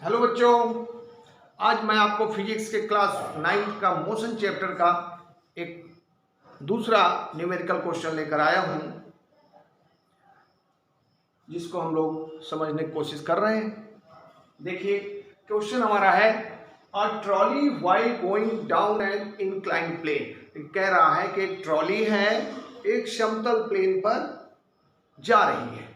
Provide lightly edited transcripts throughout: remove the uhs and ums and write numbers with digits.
Hello बच्चों, आज मैं आपको फिजिक्स के क्लास 9 का मोशन चैप्टर का एक दूसरा न्यूमेरिकल क्वेश्चन लेकर आया हूं, जिसको हम लोग समझने की कोशिश कर रहे हैं। देखिए, क्वेश्चन हमारा है a trolley while going down an inclined plane. कह रहा है कि एक ट्रॉली है, एक समतल प्लेन पर जा रही है,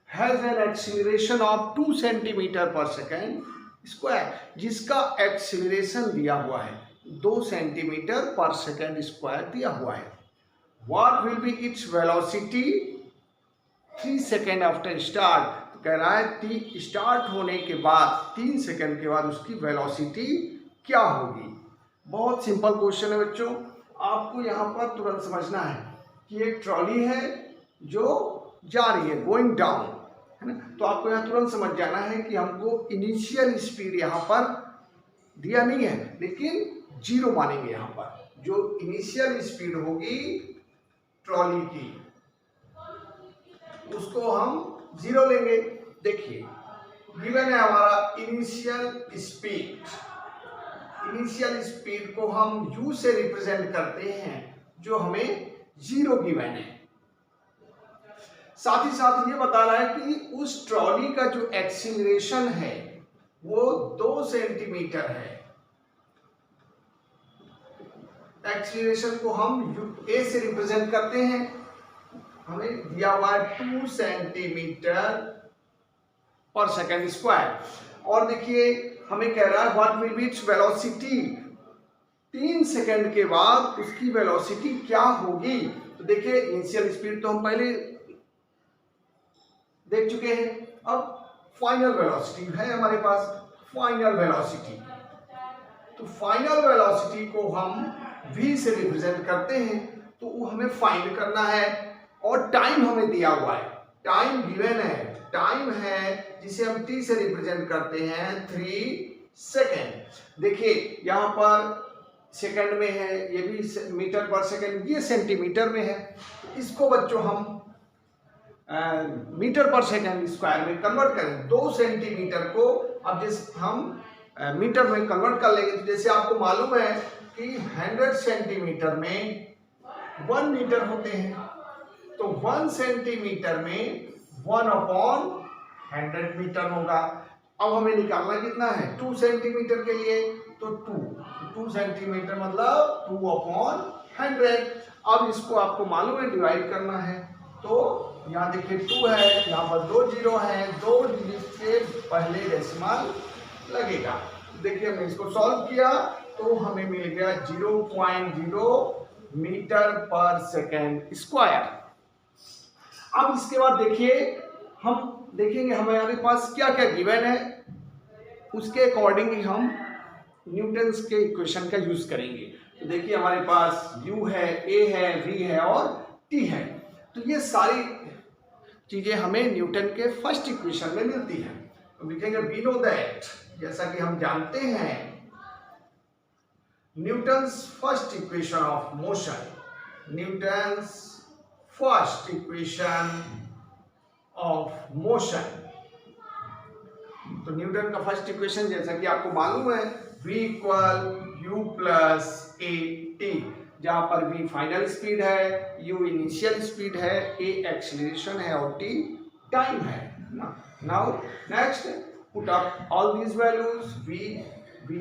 has an acceleration of 2 centimetre पर सेकेंड स्क्वायर, जिसका एक्सीलरेशन दिया हुआ है 2 सेंटीमीटर पर सेकेंड स्क्वायर दिया हुआ है। What will be its velocity 3 second after start. तो कह रहा है स्टार्ट होने के बाद 3 सेकेंड के बाद उसकी वेलोसिटी क्या होगी। बहुत सिंपल क्वेश्चन है बच्चों, आपको यहाँ पर तुरंत समझना है कि एक ट्रॉली है जो जा रही है, गोइंग डाउन, है ना। तो आपको यहाँ तुरंत समझ जाना है कि हमको इनिशियल स्पीड यहाँ पर दिया नहीं है, लेकिन 0 मानेंगे। यहाँ पर जो इनिशियल स्पीड होगी ट्रॉली की, उसको हम 0 लेंगे। देखिए, गिवन है हमारा इनिशियल स्पीड। इनिशियल स्पीड को हम u से रिप्रेजेंट करते हैं, जो हमें 0 गिवन है। साथ ही साथ ये बता रहा है कि उस ट्रॉली का जो एक्सीलरेशन है वो 2 सेंटीमीटर है। एक्सीलरेशन को हम a से रिप्रेजेंट करते हैं, हमें दिया हुआ है 2 सेंटीमीटर पर सेकेंड स्क्वायर। और देखिए, हमें कह रहा है what will be its velocity, 3 second के बाद उसकी वेलोसिटी क्या होगी। तो देखिए, इनिशियल स्पीड तो हम पहले देख चुके हैं, अब फाइनल वेलोसिटी है हमारे पास। फाइनल वेलोसिटी, तो फाइनल वेलोसिटी को हम v से रिप्रेजेंट करते हैं, तो वो हमें फाइंड करना है। और टाइम हमें दिया हुआ है, टाइम गिवन है, टाइम है जिसे हम t से रिप्रेजेंट करते हैं 3 सेकेंड। देखिए, यहाँ पर सेकंड में है, ये भी मीटर पर सेकेंड, ये सेंटीमीटर में है। तो इसको बच्चों हम मीटर पर सेकेंड स्क्वायर में कन्वर्ट करें। 2 सेंटीमीटर को अब जैसे हम मीटर में कन्वर्ट कर लेंगे, तो जैसे आपको मालूम है कि 100 सेंटीमीटर में 1 मीटर होते हैं, तो 1 सेंटीमीटर में 1/100 मीटर होगा। अब हमें निकालना कितना है 2 सेंटीमीटर के लिए, तो 2 सेंटीमीटर मतलब 2/100। अब इसको आपको मालूम है डिवाइड करना है, तो यहाँ देखिए 2 है, यहाँ पर 2 जीरो है, 2 डिजिट के पहले डेसिमल लगेगा। देखिए, हमने इसको सॉल्व किया तो हमें मिल गया 0.0 मीटर पर सेकेंड स्क्वायर। अब इसके बाद देखिए, हम देखेंगे हमारे पास क्या क्या गिवन है, उसके अकॉर्डिंग ही हम न्यूटन्स के इक्वेशन का यूज करेंगे। तो देखिए, हमारे पास u है, a है, v है और t है। तो ये सारी चीजें हमें न्यूटन के फर्स्ट इक्वेशन में मिलती है। तो लिखेंगे वी नो दैट, जैसा कि हम जानते हैं, Newton's first equation of motion, Newton's first equation of motion. तो न्यूटन का फर्स्ट इक्वेशन जैसा कि आपको मालूम है, v = u + at, जहां पर v फाइनल स्पीड है, u इनिशियल स्पीड है, a एक्सीलरेशन है और t टाइम है। Now next put up all these values. v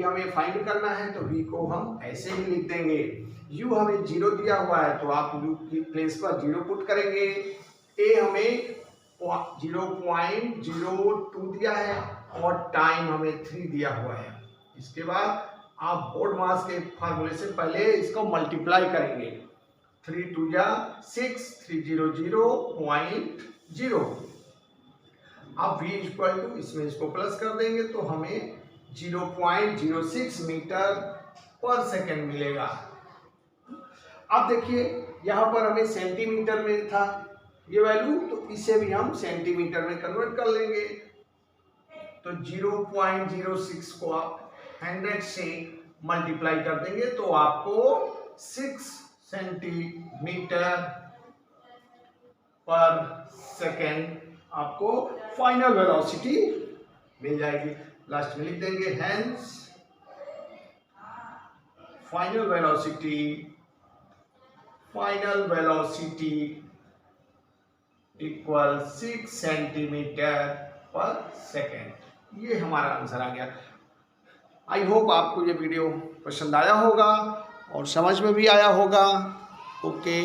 हमें फाइंड करना है, तो v को हम ऐसे ही लिख देंगे। u हमें 0 दिया हुआ है, तो आप u की प्लेस पर 0 पुट करेंगे। a हमें 0.02 दिया है और टाइम हमें 3 दिया हुआ है। इसके बाद आप बोर्ड मास के फार्मूले से पहले इसको मल्टीप्लाई करेंगे। 3 × 2 = 6, 300.0। अब v = इसमें इसको प्लस कर देंगे तो हमें 0.06 मीटर पर सेकेंड मिलेगा। अब देखिए, यहाँ पर हमें सेंटीमीटर में था ये वैल्यू, तो इसे भी हम सेंटीमीटर में कन्वर्ट कर लेंगे। तो 0.06 को आप 100 से मल्टीप्लाई कर देंगे तो आपको 6 सेंटीमीटर पर सेकेंड आपको फाइनल वेलोसिटी मिल जाएगी। लास्ट में लिख देंगे hence final velocity equal 6 centimetre पर सेकेंड। ये हमारा आंसर आ गया। आई होप आपको ये वीडियो पसंद आया होगा और समझ में भी आया होगा। ओके।